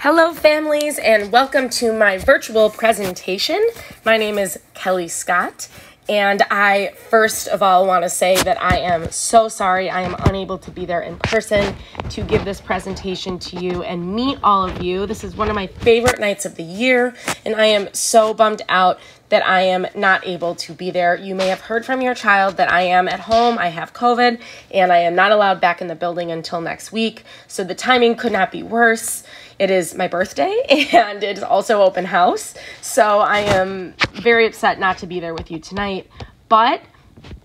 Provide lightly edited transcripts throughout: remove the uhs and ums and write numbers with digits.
Hello families, and welcome to my virtual presentation. My name is Kelly Scott, and I first of all want to say that I am so sorry I am unable to be there in person to give this presentation to you and meet all of you. This is one of my favorite nights of the year, and I am so bummed out that I am not able to be there. You may have heard from your child that I am at home, I have COVID, and I am not allowed back in the building until next week, so the timing could not be worse. It is my birthday, and it is also open house, so I am very upset not to be there with you tonight, but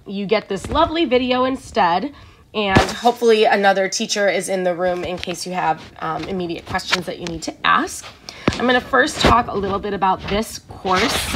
you get this lovely video instead, and hopefully another teacher is in the room in case you have immediate questions that you need to ask. I'm going to first talk a little bit about this course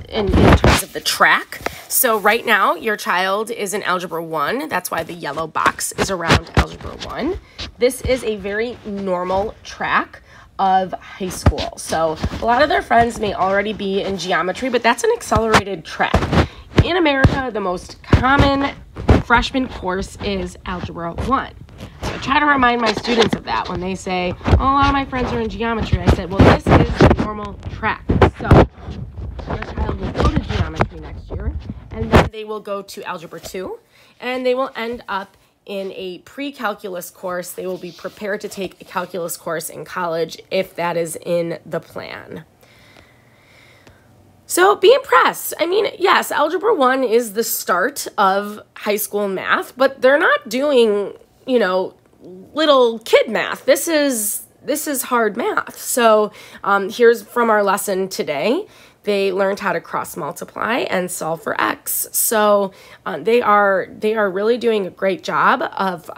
in terms of the track. So right now, your child is in Algebra 1. That's why the yellow box is around Algebra 1. This is a very normal track of high school. So a lot of their friends may already be in geometry, but that's an accelerated track. In America, the most common freshman course is Algebra 1. So I try to remind my students of that when they say, oh, a lot of my friends are in geometry. I said, well, this is the normal track. So your child will go to geometry next year, and then they will go to Algebra 2, and they will end up in a pre-calculus course. They will be prepared to take a calculus course in college if that is in the plan. So be impressed. I mean, yes, Algebra 1 is the start of high school math, but they're not doing, you know, little kid math. This is hard math. So here's from our lesson today. They learned how to cross multiply and solve for x. So they are really doing a great job of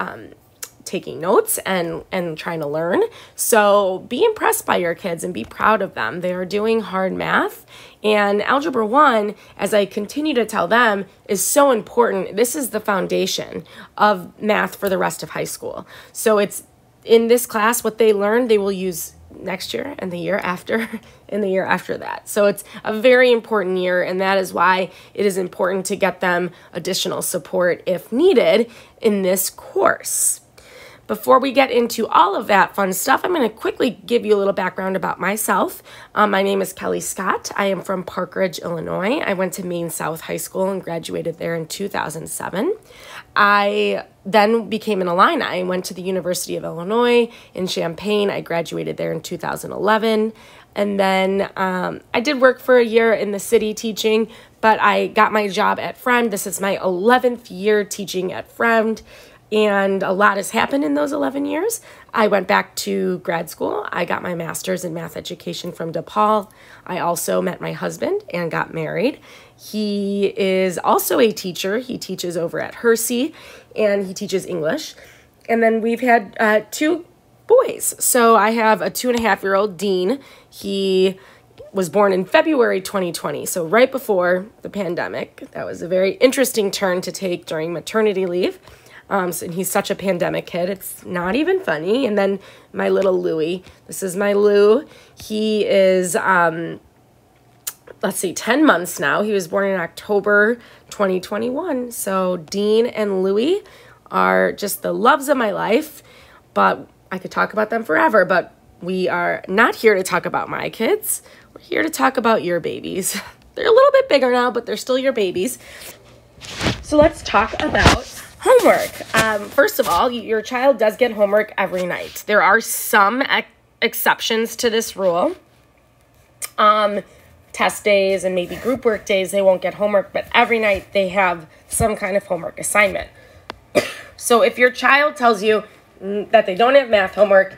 taking notes and trying to learn. So be impressed by your kids and be proud of them. They are doing hard math. And Algebra 1, as I continue to tell them, is so important. This is the foundation of math for the rest of high school. So it's in this class, what they learn, they will use next year and the year after and the year after that. So it's a very important year, and that is why it is important to get them additional support if needed in this course. Before we get into all of that fun stuff, I'm going to quickly give you a little background about myself. My name is Kelly Scott. I am from Park Ridge, Illinois. I went to Maine South High School and graduated there in 2007. I then became an Illini. I went to the University of Illinois in Champaign. I graduated there in 2011. And then I did work for a year in the city teaching, but I got my job at Friend. This is my 11th year teaching at Friend. And a lot has happened in those 11 years. I went back to grad school. I got my master's in math education from DePaul. I also met my husband and got married. He is also a teacher. He teaches over at Hersey, and he teaches English. And then we've had two boys. So I have a 2.5-year-old, Dean. He was born in February 2020, so right before the pandemic. That was a very interesting turn to take during maternity leave. And he's such a pandemic kid, it's not even funny. And then my little Louie, this is my Lou. He is, let's see, 10 months now. He was born in October 2021. So Dean and Louie are just the loves of my life, but I could talk about them forever, but we are not here to talk about my kids. We're here to talk about your babies. They're a little bit bigger now, but they're still your babies. So let's talk about homework. First of all, your child does get homework every night. There are some exceptions to this rule. Test days and maybe group work days, they won't get homework, but every night they have some kind of homework assignment. So if your child tells you that they don't have math homework,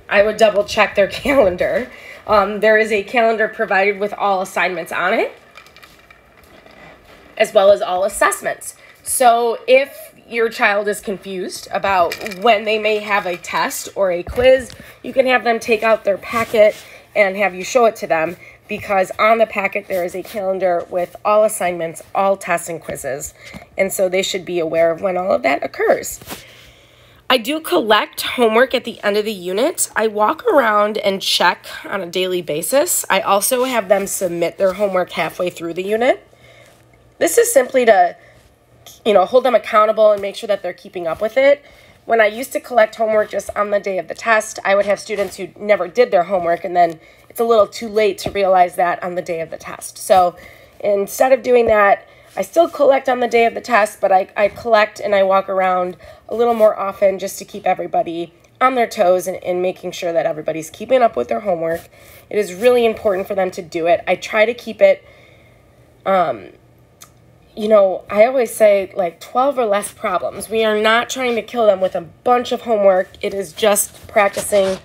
I would double check their calendar. There is a calendar provided with all assignments on it, as well as all assessments. So if your child is confused about when they may have a test or a quiz, you can have them take out their packet and have you show it to them, because on the packet there is a calendar with all assignments, all tests and quizzes, and so they should be aware of when all of that occurs. I do collect homework at the end of the unit. I walk around and check on a daily basis. I also have them submit their homework halfway through the unit. This is simply to hold them accountable and make sure that they're keeping up with it. when I used to collect homework just on the day of the test, I would have students who never did their homework, and then it's a little too late to realize that on the day of the test. So instead of doing that, I still collect on the day of the test, but I collect and I walk around a little more often just to keep everybody on their toes and making sure that everybody's keeping up with their homework. It is really important for them to do it. I try to keep it, you know, I always say like 12 or less problems. We are not trying to kill them with a bunch of homework. It is just practicing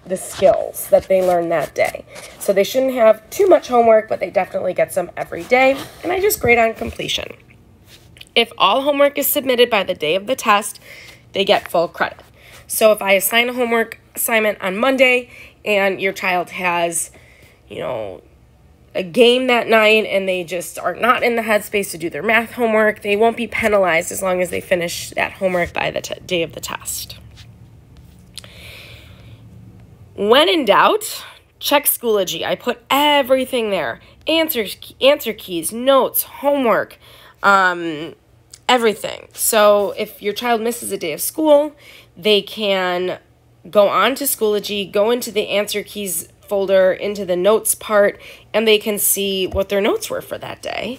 the skills that they learn that day. So they shouldn't have too much homework, but they definitely get some every day. And I just grade on completion. If all homework is submitted by the day of the test, they get full credit. So if I assign a homework assignment on Monday and your child has, you know, a game that night and they just are not in the headspace to do their math homework, they won't be penalized as long as they finish that homework by the day of the test. When in doubt, check Schoology. I put everything there. Answer keys, notes, homework, everything. So if your child misses a day of school, they can go on to Schoology, go into the answer keys folder, into the notes part, and they can see what their notes were for that day.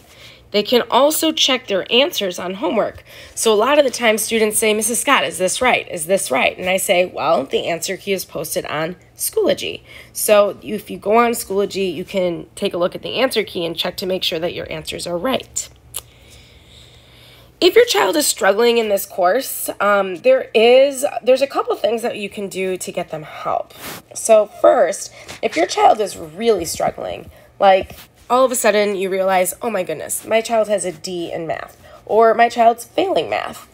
They can also check their answers on homework. So a lot of the time students say, Mrs. Scott, is this right? Is this right? And I say, well, the answer key is posted on Schoology. So if you go on Schoology, you can take a look at the answer key and check to make sure that your answers are right. If your child is struggling in this course, there's a couple things that you can do to get them help. So first, if your child is really struggling, like all of a sudden you realize, oh my goodness, my child has a D in math, or my child's failing math,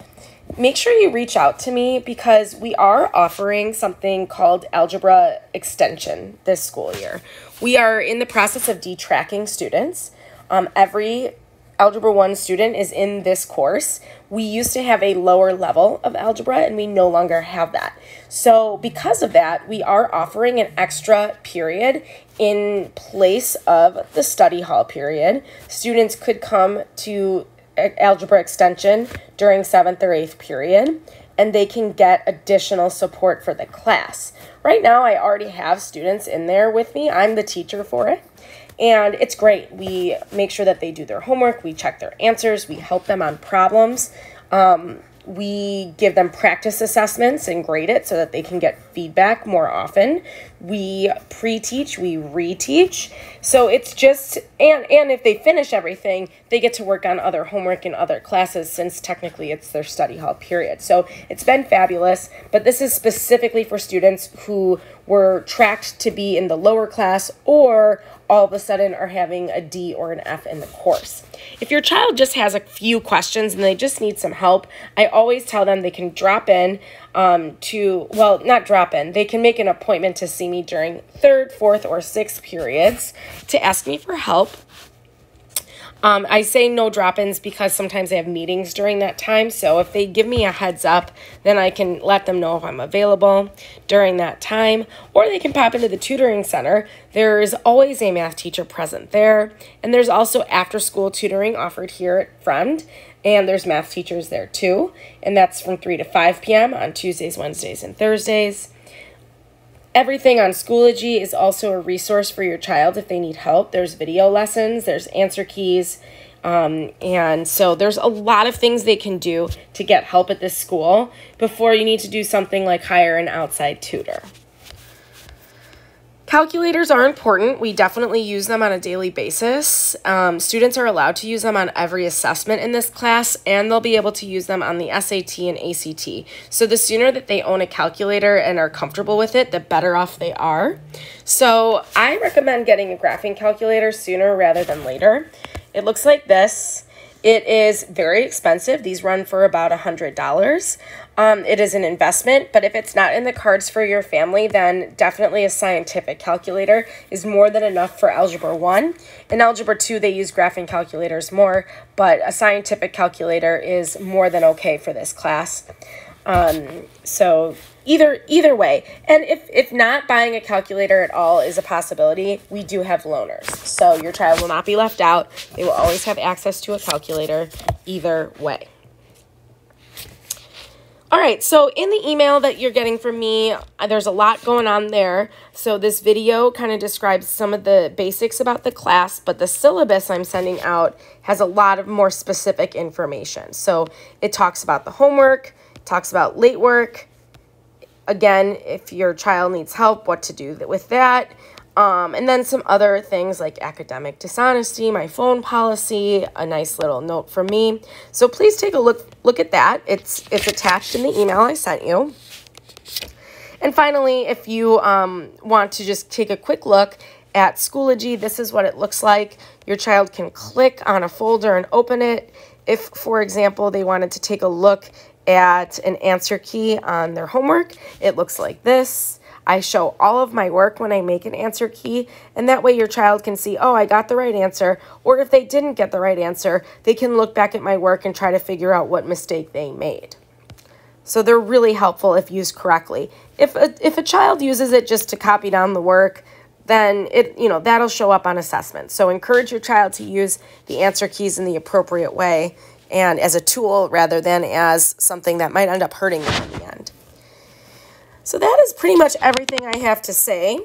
make sure you reach out to me because we are offering something called Algebra Extension this school year. We are in the process of detracking students. Every Algebra 1 student is in this course. We used to have a lower level of algebra and we no longer have that. So because of that, we are offering an extra period in place of the study hall period. Students could come to Algebra Extension during 7th or 8th period and they can get additional support for the class. Right now, I already have students in there with me. I'm the teacher for it. And it's great. We make sure that they do their homework. We check their answers. We help them on problems. We give them practice assessments and grade it so that they can get feedback more often. We pre-teach, we reteach. So it's just, and if they finish everything, they get to work on other homework in other classes since technically it's their study hall period. So it's been fabulous, but this is specifically for students who were tracked to be in the lower class or all of a sudden are having a D or an F in the course. If your child just has a few questions and they just need some help, I always tell them they can drop in not drop in, they can make an appointment to see me during 3rd, 4th, or 6th periods to ask me for help. I say no drop-ins because sometimes they have meetings during that time. So if they give me a heads up, then I can let them know if I'm available during that time. Or they can pop into the tutoring center. There's always a math teacher present there. And there's also after-school tutoring offered here at Friend. And there's math teachers there too. And that's from 3 to 5 p.m. on Tuesdays, Wednesdays, and Thursdays. Everything on Schoology is also a resource for your child if they need help. There's video lessons, there's answer keys, and so there's a lot of things they can do to get help at this school before you need to do something like hire an outside tutor. Calculators are important. We definitely use them on a daily basis. Students are allowed to use them on every assessment in this class, and they'll be able to use them on the SAT and ACT. So the sooner that they own a calculator and are comfortable with it, the better off they are. So I recommend getting a graphing calculator sooner rather than later. It looks like this. It is very expensive. These run for about $100. It is an investment, but if it's not in the cards for your family, then definitely a scientific calculator is more than enough for Algebra 1. In Algebra 2, they use graphing calculators more, but a scientific calculator is more than okay for this class. So either way, and if not, buying a calculator at all is a possibility. We do have loaners, so your child will not be left out. They will always have access to a calculator either way. All right, so in the email that you're getting from me, there's a lot going on there. So this video kind of describes some of the basics about the class, but the syllabus I'm sending out has a lot of more specific information. So it talks about the homework, talks about late work. Again, if your child needs help, what to do with that. And then some other things like academic dishonesty, my phone policy, a nice little note from me. So please take a look at that. It's attached in the email I sent you. And finally, if you want to just take a quick look at Schoology, this is what it looks like. Your child can click on a folder and open it. If, for example, they wanted to take a look at an answer key on their homework, it looks like this. I show all of my work when I make an answer key, and that way your child can see, oh, I got the right answer, or if they didn't get the right answer, they can look back at my work and try to figure out what mistake they made. So they're really helpful if used correctly. If a child uses it just to copy down the work, then that'll show up on assessment. So encourage your child to use the answer keys in the appropriate way and as a tool rather than as something that might end up hurting them in the end. So that is pretty much everything I have to say.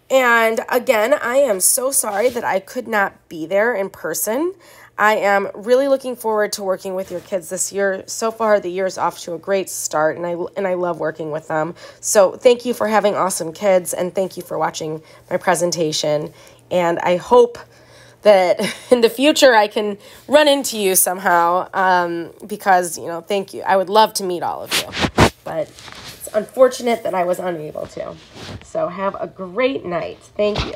And again, I am so sorry that I could not be there in person. I am really looking forward to working with your kids this year. So far, the year's off to a great start, and I love working with them. So thank you for having awesome kids, and thank you for watching my presentation. And I hope that in the future I can run into you somehow because, thank you. I would love to meet all of you, but it's unfortunate that I was unable to. So have a great night. Thank you.